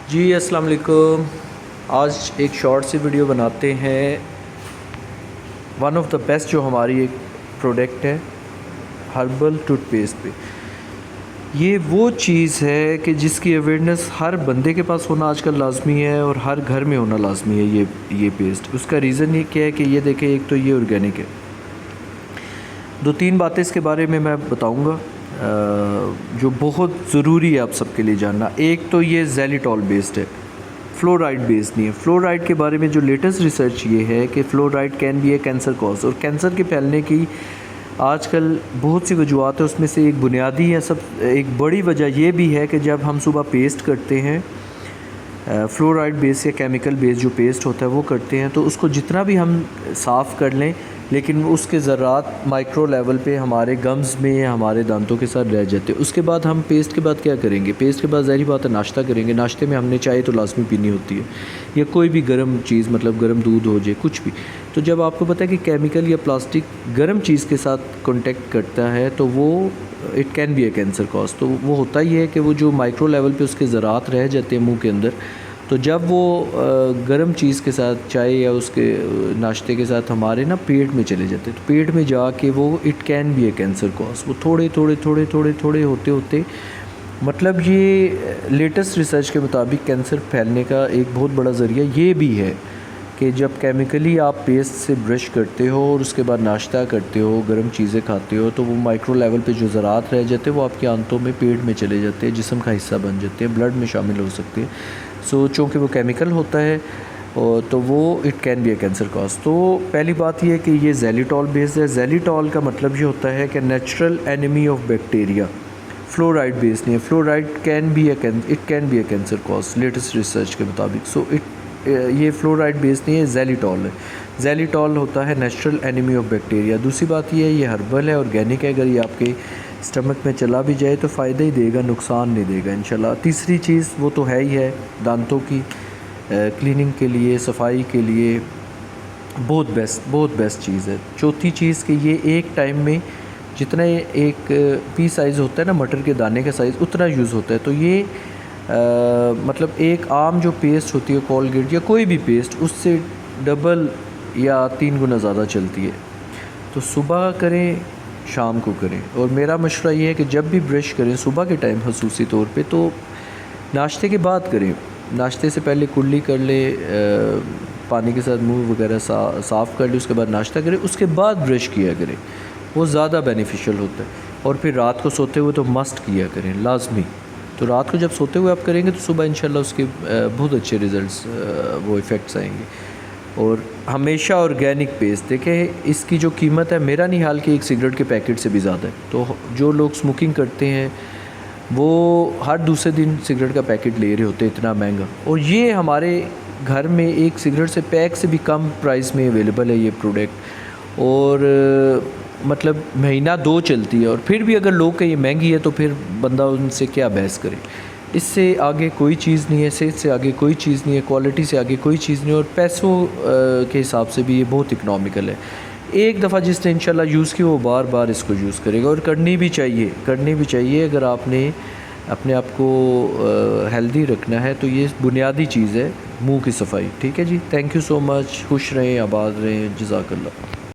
जी अस्सलाम वालेकुम। आज एक शॉर्ट सी वीडियो बनाते हैं। वन ऑफ द बेस्ट जो हमारी एक प्रोडक्ट है हर्बल टूथपेस्ट पे। ये वो चीज़ है कि जिसकी अवेयरनेस हर बंदे के पास होना आजकल लाजमी है और हर घर में होना लाजमी है। ये पेस्ट, उसका रीज़न ये क्या है कि ये देखें, एक तो ये ऑर्गेनिक है। दो तीन बातें इसके बारे में मैं बताऊंगा जो बहुत ज़रूरी है आप सबके लिए जानना। एक तो ये ज़ैलिटॉल बेस्ड है, फ्लोराइड बेस्ड नहीं है। फ्लोराइड के बारे में जो लेटेस्ट रिसर्च ये है कि fluoride can be A cancer cause, और कैंसर के फैलने की आजकल बहुत सी वजूहत है। उसमें से एक बुनियादी है, एक बड़ी वजह ये भी है कि जब हम सुबह पेस्ट करते हैं फ्लोराइड बेस या केमिकल बेस जो पेस्ट होता है वो करते हैं, तो उसको जितना भी हम साफ़ कर लें लेकिन उसके ज़रात माइक्रो लेवल पे हमारे गम्स में या हमारे दांतों के साथ रह जाते हैं। उसके बाद हम पेस्ट के बाद क्या करेंगे? पेस्ट के बाद ज़ाहिर बात है नाश्ता करेंगे। नाश्ते में हमने चाय तो लाजमी पीनी होती है, या कोई भी गर्म चीज़, मतलब गर्म दूध हो जाए, कुछ भी। तो जब आपको पता है कि केमिकल या प्लास्टिक गर्म चीज़ के साथ कॉन्टेक्ट करता है तो वो it can be A cancer cause. तो वो होता ही है कि वो जो माइक्रो लेवल पे उसके ज़रात रह जाते हैं मुंह के अंदर, तो जब वो गर्म चीज़ के साथ चाय या उसके नाश्ते के साथ हमारे ना पेट में चले जाते हैं, तो पेट में जाके वो it can be A cancer cause. वो थोड़े थोड़े होते होते, मतलब ये लेटेस्ट रिसर्च के मुताबिक कैंसर फैलने का एक बहुत बड़ा ज़रिया ये भी है कि जब केमिकली आप पेस्ट से ब्रश करते हो और उसके बाद नाश्ता करते हो, गर्म चीज़ें खाते हो, तो वो माइक्रो लेवल पे जो ज़रात रह जाते हैं वो आपके आंतों में, पेट में चले जाते हैं, जिस्म का हिस्सा बन जाते हैं, ब्लड में शामिल हो सकते हैं। सो चूँकि वो केमिकल होता है और तो वो it can be A cancer cause. तो पहली बात ये है कि ये ज़ैलिटॉल बेस्ड है। ज़ैलिटॉल का मतलब ये होता है कि natural enemy of bacteria. Fluoride based नहीं है। Fluoride can be it can be A cancer cause latest research के मुताबिक। सो ये फ्लोराइड बेस्ड नहीं है, ज़ैलिटॉल है। ज़ैलिटॉल होता है नेचुरल एनिमी ऑफ बैक्टीरिया। दूसरी बात ये है ये हर्बल है, ऑर्गेनिक है। अगर ये आपके स्टमक में चला भी जाए तो फ़ायदा ही देगा, नुकसान नहीं देगा इंशाल्लाह। तीसरी चीज़ वो तो है ही है, दांतों की क्लीनिंग के लिए, सफाई के लिए बहुत बेस्ट चीज़ है। चौथी चीज़ कि ये एक टाइम में जितना एक पी साइज़ होता है ना, मटर के दाने का साइज़, उतना यूज़ होता है। तो ये मतलब एक आम जो पेस्ट होती है कोलगेट या कोई भी पेस्ट, उससे डबल या 3 गुना ज़्यादा चलती है। तो सुबह करें, शाम को करें। और मेरा मशवरा ये है कि जब भी ब्रश करें सुबह के टाइम खसूसी तौर पे, तो नाश्ते के बाद करें। नाश्ते से पहले कुल्ली कर ले, पानी के साथ मुंह वगैरह साफ़ कर ले, उसके बाद नाश्ता करें, उसके बाद ब्रश किया करें, वो ज़्यादा बेनिफिशियल होता है। और फिर रात को सोते हुए तो मस्ट किया करें लाजमी। तो रात को जब सोते हुए आप करेंगे तो सुबह इंशाल्लाह उसके बहुत अच्छे रिज़ल्ट्स, वो इफ़ेक्ट्स आएंगे। और हमेशा ऑर्गेनिक पेस्ट देखें, इसकी जो कीमत है मेरा नहीं हाल कि एक सिगरेट के पैकेट से भी ज़्यादा है। तो जो लोग स्मोकिंग करते हैं वो हर दूसरे दिन सिगरेट का पैकेट ले रहे होते हैं, इतना महंगा। और ये हमारे घर में एक सिगरेट से पैक से भी कम प्राइस में अवेलेबल है ये प्रोडक्ट। और मतलब महीना 2 चलती है। और फिर भी अगर लोग कहें ये महंगी है तो फिर बंदा उनसे क्या बहस करे। इससे आगे कोई चीज़ नहीं है, सेहत से आगे कोई चीज़ नहीं है, क्वालिटी से आगे कोई चीज़ नहीं है, और पैसों के हिसाब से भी ये बहुत इकनॉमिकल है। एक दफ़ा जिसने इंशाल्लाह यूज़ किया वो बार बार इसको यूज़ करेगा, और करनी भी चाहिए। अगर आपने अपने आप को हेल्दी रखना है तो ये बुनियादी चीज़ है, मुंह की सफाई। ठीक है जी, थैंक यू सो मच। खुश रहें, आबाद रहें, जज़ाकल्लाह।